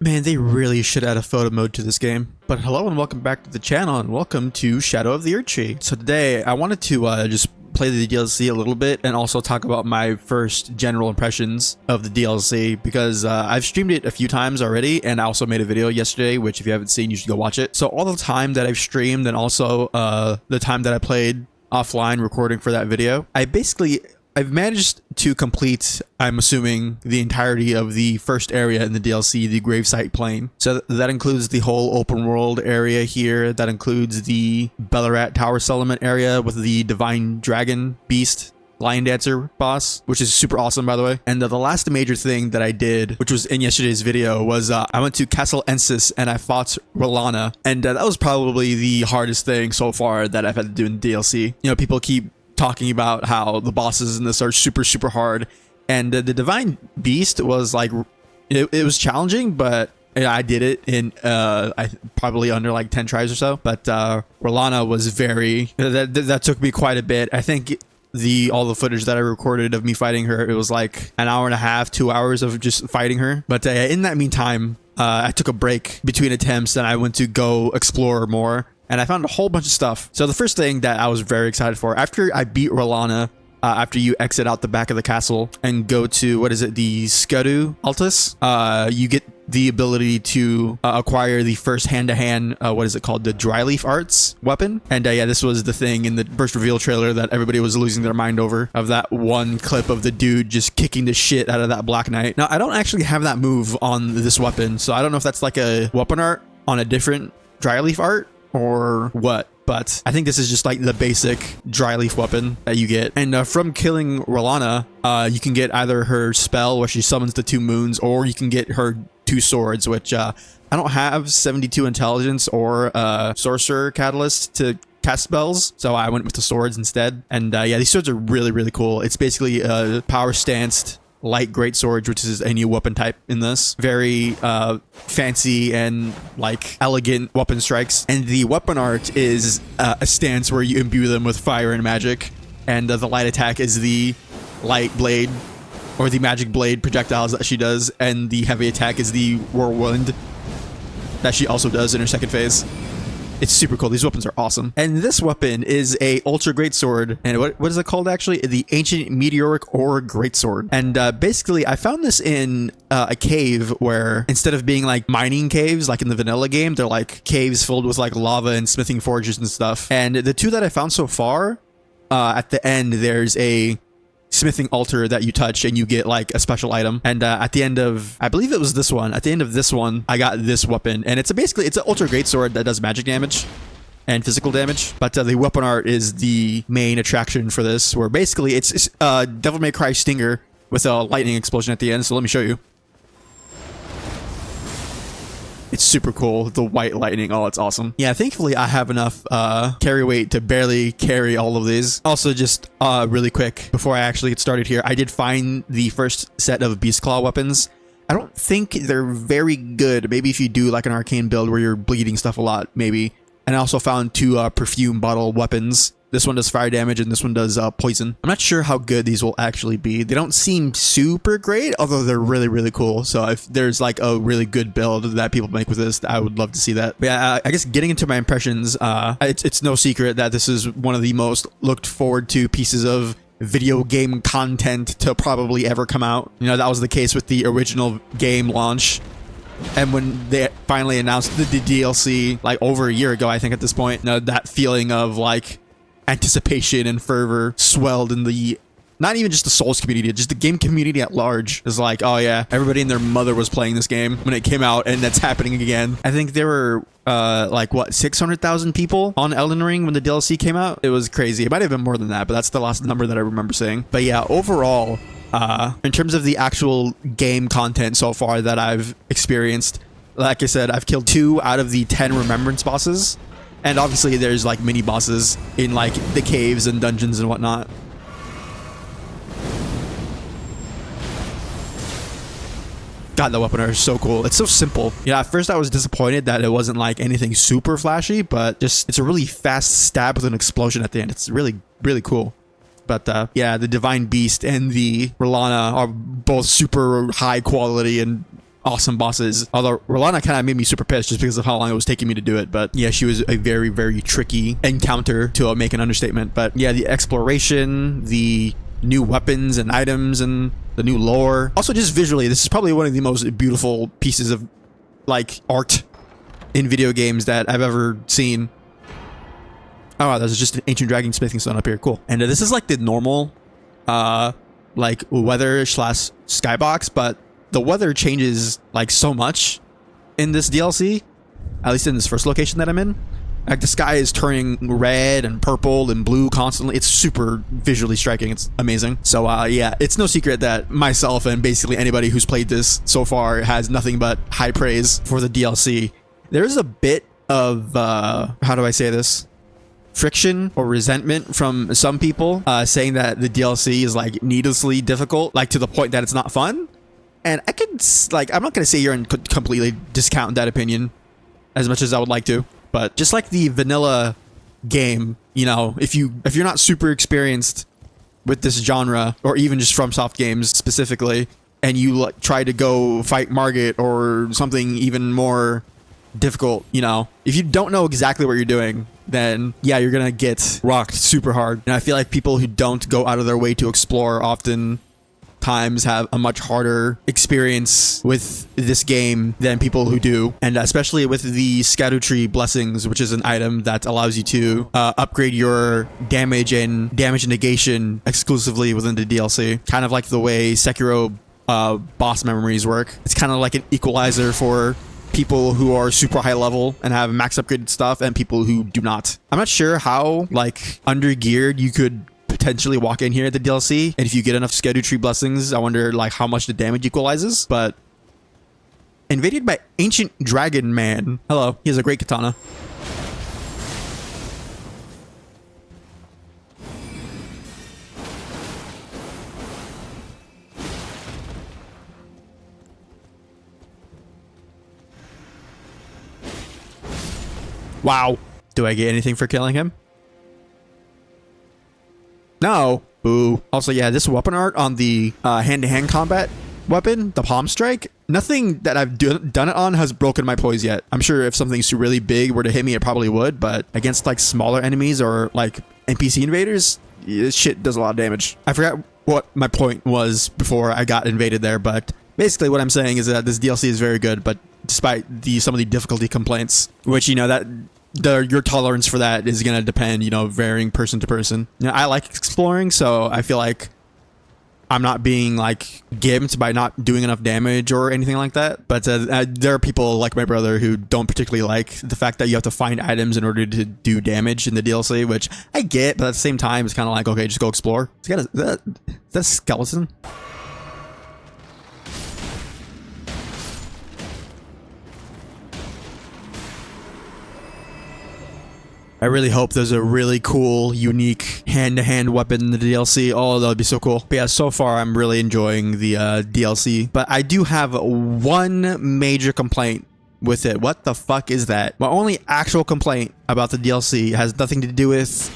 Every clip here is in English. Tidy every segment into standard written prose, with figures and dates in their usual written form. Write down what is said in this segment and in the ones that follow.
Man, they really should add a photo mode to this game. But hello and welcome back to the channel and welcome to Shadow of the Erdtree. So today I wanted to just play the DLC a little bit and also talk about my first general impressions of the DLC because I've streamed it a few times already and I also made a video yesterday, which if you haven't seen, you should go watch it. So all the time that I've streamed and also the time that I played offline recording for that video, I've managed to complete, I'm assuming, the entirety of the first area in the DLC, the gravesite plane. So that includes the whole open world area here. That includes the Bellarat Tower Settlement area with the Divine Dragon Beast Lion Dancer boss, which is super awesome, by the way. And the last major thing that I did, which was in yesterday's video, was I went to Castle Ensis and I fought Rolana. And that was probably the hardest thing so far that I've had to do in DLC. You know, people keep talking about how the bosses in this are super hard, and the Divine Beast was like it was challenging, but I did it in I probably under like 10 tries or so. But Rolana was that took me quite a bit. I think all the footage that I recorded of me fighting her, it was like an hour and a half, 2 hours of just fighting her. But in that meantime, I took a break between attempts and I went to go explore more. And I found a whole bunch of stuff. So the first thing that I was very excited for, after I beat Rolana, after you exit out the back of the castle and go to, what is it, the Skadu Altus, you get the ability to acquire the first hand-to-hand, what is it called, the Dryleaf Arts weapon. And yeah, this was the thing in the first reveal trailer that everybody was losing their mind over, of that one clip of the dude just kicking the shit out of that Black Knight. Now, I don't actually have that move on this weapon, so I don't know if that's like a weapon art on a different Dryleaf art or what, but I think this is just like the basic Dryleaf weapon that you get. And from killing Rolana, you can get either her spell where she summons the two moons, or you can get her two swords, which I don't have 72 intelligence or sorcerer catalyst to cast spells, so I went with the swords instead. And yeah, these swords are really cool. It's basically a power stanced light greatsword, which is a new weapon type in this. Very fancy and like elegant weapon strikes. And the weapon art is a stance where you imbue them with fire and magic. And the light attack is the light blade, or the magic blade projectiles that she does. And the heavy attack is the whirlwind that she also does in her second phase. It's super cool. These weapons are awesome. And this weapon is a ultra great sword. And what is it called actually? The Ancient Meteoric Ore Greatsword. And basically I found this in a cave where instead of being like mining caves like in the vanilla game, they're like caves filled with like lava and smithing forges and stuff. And the two that I found so far, at the end there's a smithing altar that you touch and you get like a special item. And at the end of, I believe it was this one, at the end of this one, I got this weapon, and it's basically an ultra great sword that does magic damage and physical damage. But the weapon art is the main attraction for this, where basically it's Devil May Cry Stinger with a lightning explosion at the end. So let me show you. It's super cool. The white lightning. Oh, it's awesome. Yeah, thankfully I have enough carry weight to barely carry all of these. Also, just really quick, before I actually get started here, I did find the first set of Beast Claw weapons. I don't think they're very good. Maybe if you do like an arcane build where you're bleeding stuff a lot, maybe. And I also found two perfume bottle weapons. This one does fire damage and this one does poison. I'm not sure how good these will actually be. They don't seem super great, although they're really cool. So if there's like a really good build that people make with this, I would love to see that. But yeah, I guess getting into my impressions, it's no secret that this is one of the most looked forward to pieces of video game content to probably ever come out. You know, that was the case with the original game launch. And when they finally announced the DLC like over a year ago, I think at this point, you know, that feeling of like anticipation and fervor swelled in the, not even just the Souls community, just the game community at large. Is like, oh yeah, everybody and their mother was playing this game when it came out, and that's happening again. I think there were like what, 600,000 people on Elden Ring when the DLC came out. It was crazy. It might have been more than that, but that's the last number that I remember seeing. But yeah, overall, in terms of the actual game content so far that I've experienced, like I said, I've killed 2 out of the 10 remembrance bosses. And obviously there's like mini bosses in like the caves and dungeons and whatnot. God, the weapon art is so cool. It's so simple. Yeah, at first I was disappointed that it wasn't like anything super flashy, but just it's a really fast stab with an explosion at the end. It's really cool. But yeah, the Divine Beast and the Rolana are both super high quality and awesome bosses. Although Rolana kind of made me super pissed just because of how long it was taking me to do it. But yeah, she was a very, very tricky encounter to make an understatement. But yeah, the exploration, the new weapons and items, and the new lore. Also, just visually, this is probably one of the most beautiful pieces of like art in video games that I've ever seen. Oh wow, there's just an ancient dragon smithing stone up here. Cool. And this is like the normal like weather / skybox, but the weather changes like so much in this DLC, at least in this first location that I'm in. Like the sky is turning red and purple and blue constantly. It's super visually striking. It's amazing. So yeah, it's no secret that myself and basically anybody who's played this so far has nothing but high praise for the DLC. There's a bit of how do I say this? Friction or resentment from some people saying that the DLC is like needlessly difficult, like to the point that it's not fun. And I can like, I'm not gonna say you're in completely discount that opinion as much as I would like to, but just like the vanilla game, you know, if you're not super experienced with this genre or even just FromSoft games specifically, and you like try to go fight Margit or something even more difficult, you know, if you don't know exactly what you're doing, then yeah, you're gonna get rocked super hard. And I feel like people who don't go out of their way to explore often times have a much harder experience with this game than people who do, and especially with the Erdtree blessings, which is an item that allows you to upgrade your damage and damage negation exclusively within the DLC, kind of like the way Sekiro boss memories work. It's kind of like an equalizer for people who are super high level and have max upgraded stuff and people who do not. I'm not sure how like under geared you could potentially walk in here at the DLC, and if you get enough Erdtree blessings, I wonder like how much the damage equalizes. But invaded by ancient dragon man. Hello, he has a great katana. Wow. Do I get anything for killing him? No. Boo. Also, yeah, this weapon art on the hand-to-hand combat weapon, the palm strike, nothing that I've done it on has broken my poise yet. I'm sure if something really big were to hit me, it probably would, but against like smaller enemies or like NPC invaders, this shit does a lot of damage. I forgot what my point was before I got invaded there, but basically what I'm saying is that this DLC is very good, but despite some of the difficulty complaints, which, you know, that your tolerance for that is going to depend, you know, varying person to person. You know, I like exploring, so I feel like I'm not being like gimped by not doing enough damage or anything like that. But there are people like my brother who don't particularly like the fact that you have to find items in order to do damage in the DLC, which I get, but at the same time, it's kind of like, okay, just go explore. It's got that skeleton. I really hope there's a really cool, unique hand-to-hand weapon in the DLC. Oh, that would be so cool. But yeah, so far I'm really enjoying the DLC. But I do have one major complaint with it. What the fuck is that? My only actual complaint about the DLC has nothing to do with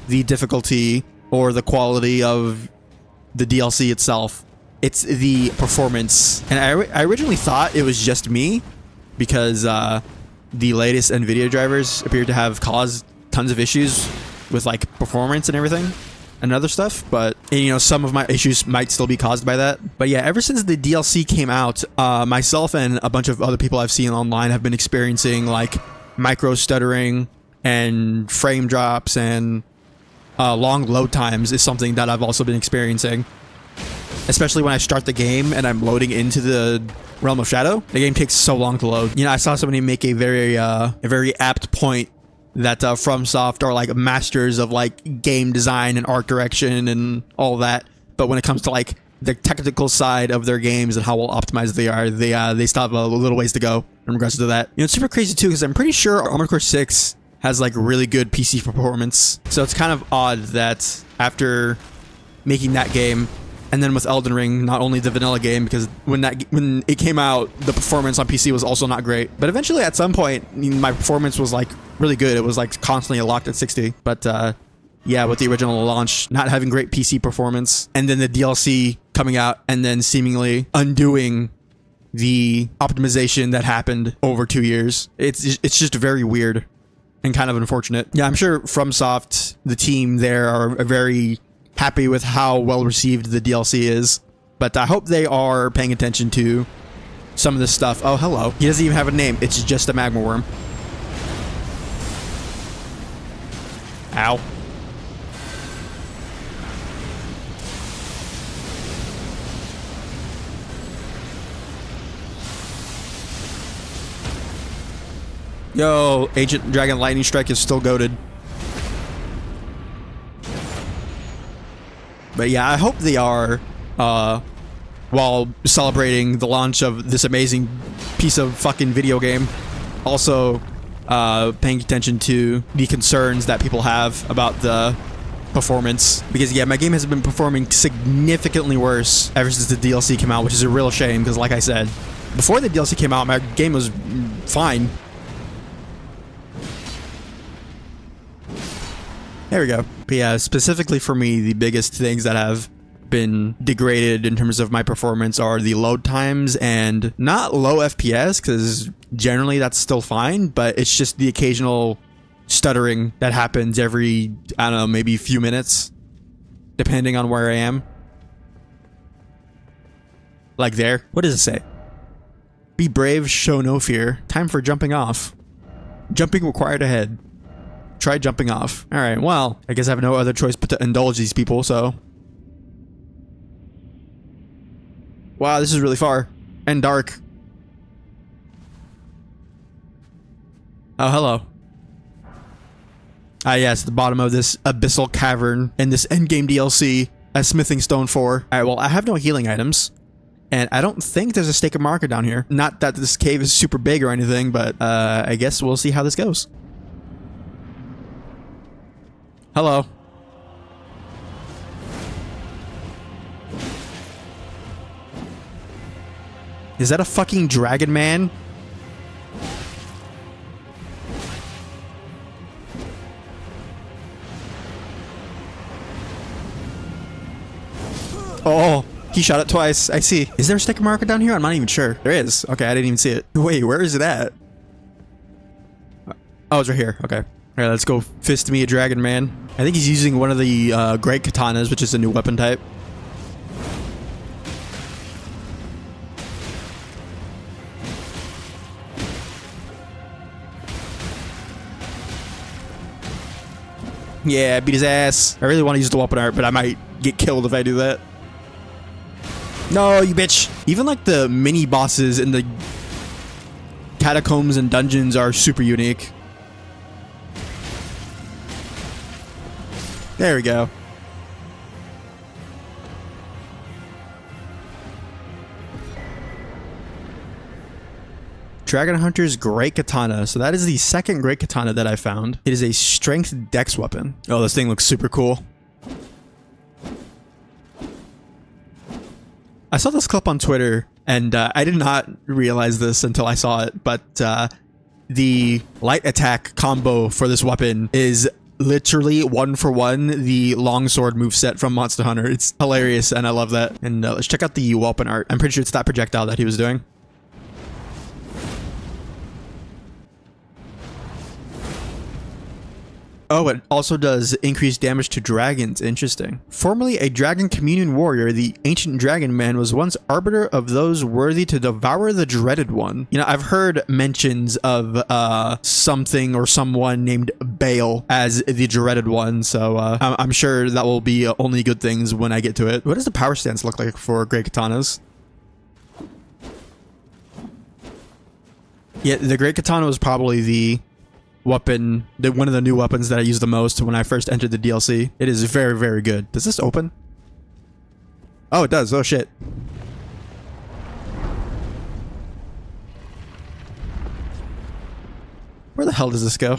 the difficulty or the quality of the DLC itself. It's the performance. And I originally thought it was just me because the latest NVIDIA drivers appear to have caused tons of issues with like performance and everything and other stuff, but you know, some of my issues might still be caused by that. But yeah, ever since the DLC came out, myself and a bunch of other people I've seen online have been experiencing like micro stuttering and frame drops, and long load times is something that I've also been experiencing. Especially when I start the game and I'm loading into the Realm of Shadow, the game takes so long to load. You know, I saw somebody make a very apt point that FromSoft are like masters of like game design and art direction and all that. But when it comes to like the technical side of their games and how well optimized they are, they still have a little ways to go in regards to that. You know, it's super crazy too, because I'm pretty sure Armored Core 6 has like really good PC performance. So it's kind of odd that after making that game, and then with Elden Ring, not only the vanilla game, because when it came out, the performance on PC was also not great. But eventually, at some point, my performance was like really good. It was like constantly locked at 60. But yeah, with the original launch, not having great PC performance, and then the DLC coming out, and then seemingly undoing the optimization that happened over 2 years. It's just very weird and kind of unfortunate. Yeah, I'm sure FROMSOFT, the team there, are very happy with how well received the DLC is, but I hope they are paying attention to some of this stuff. Oh, hello. He doesn't even have a name. It's just a magma worm. Ow. Yo, Agent Dragon Lightning Strike is still goated. But yeah, I hope they are, while celebrating the launch of this amazing piece of fucking video game, also paying attention to the concerns that people have about the performance. Because yeah, my game has been performing significantly worse ever since the DLC came out, which is a real shame, because like I said, before the DLC came out, my game was fine. There we go. But yeah, specifically for me, the biggest things that have been degraded in terms of my performance are the load times, and not low FPS, because generally that's still fine, but it's just the occasional stuttering that happens every, I don't know, maybe a few minutes, depending on where I am. Like there. What does it say? Be brave, show no fear. Time for jumping off. Jumping required ahead. Try jumping off. Alright, well, I guess I have no other choice but to indulge these people, so. Wow, this is really far. And dark. Oh, hello. Ah, yes, the bottom of this abyssal cavern in this endgame DLC as Smithing Stone 4. Alright, well, I have no healing items. And I don't think there's a stake of marker down here. Not that this cave is super big or anything, but I guess we'll see how this goes. Hello. Is that a fucking dragon man? Oh, he shot it twice. I see. Is there a sticker marker down here? I'm not even sure. There is. Okay, I didn't even see it. Wait, where is it at? Oh, it's right here. Okay. All right, let's go fist me a dragon man. I think he's using one of the great katanas, which is a new weapon type. Yeah, beat his ass. I really want to use the weapon art, but I might get killed if I do that. No, you bitch. Even like the mini bosses in the catacombs and dungeons are super unique. There we go. Dragon Hunter's Great Katana. So that is the second Great Katana that I found. It is a strength dex weapon. Oh, this thing looks super cool. I saw this clip on Twitter, and I did not realize this until I saw it, but the light attack combo for this weapon is literally 1-for-1 the longsword moveset from Monster Hunter. It's hilarious, and I love that. And let's check out the weapon art. I'm pretty sure it's that projectile that he was doing. Oh, it also does increased damage to dragons. Interesting. Formerly a dragon communion warrior, the ancient dragon man was once arbiter of those worthy to devour the dreaded one. You know, I've heard mentions of something or someone named Bale as the dreaded one, so I'm sure that will be only good things when I get to it. What does the power stance look like for Great Katanas? Yeah, the Great Katana was probably the weapon, one of the new weapons that I used the most when I first entered the DLC. It is very, very good. Does this open? Oh, it does. Oh, shit. Where the hell does this go?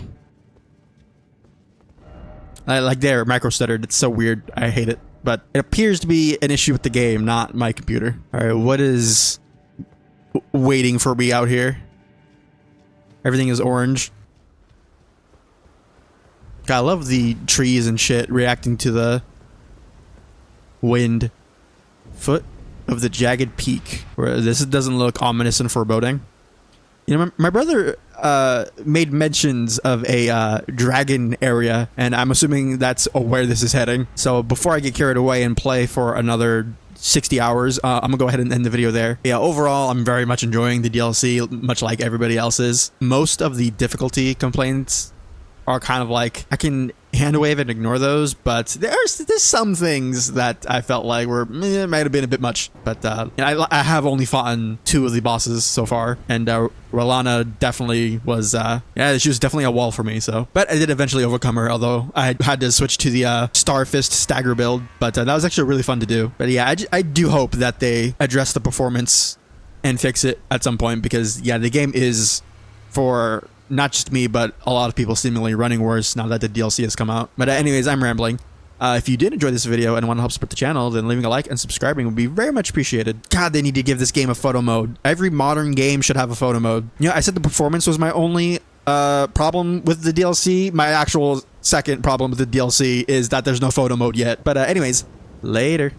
Like there, micro stuttered. It's so weird. I hate it. But it appears to be an issue with the game, not my computer. All right, what is waiting for me out here? Everything is orange. God, I love the trees and shit reacting to the wind. Foot of the Jagged Peak, where this doesn't look ominous and foreboding. You know, my brother made mentions of a dragon area, and I'm assuming that's where this is heading. So before I get carried away and play for another 60 hours, I'm gonna go ahead and end the video there. Yeah, overall, I'm very much enjoying the DLC, much like everybody else is. Most of the difficulty complaints are kind of like, I can hand wave and ignore those, but there's some things that I felt like were might have been a bit much. But I have only fought 2 of the bosses so far, and Rolana definitely was yeah, she was definitely a wall for me. So, but I did eventually overcome her, although I had to switch to the Star Fist stagger build. But that was actually really fun to do. But yeah, I do hope that they address the performance and fix it at some point, because yeah, the game is, for not just me, but a lot of people, seemingly running worse now that the DLC has come out. But anyways, I'm rambling. If you did enjoy this video and want to help support the channel, then leaving a like and subscribing would be very much appreciated. God, they need to give this game a photo mode. Every modern game should have a photo mode. You know, I said the performance was my only problem with the DLC. My actual second problem with the DLC is that there's no photo mode yet. But anyways, later.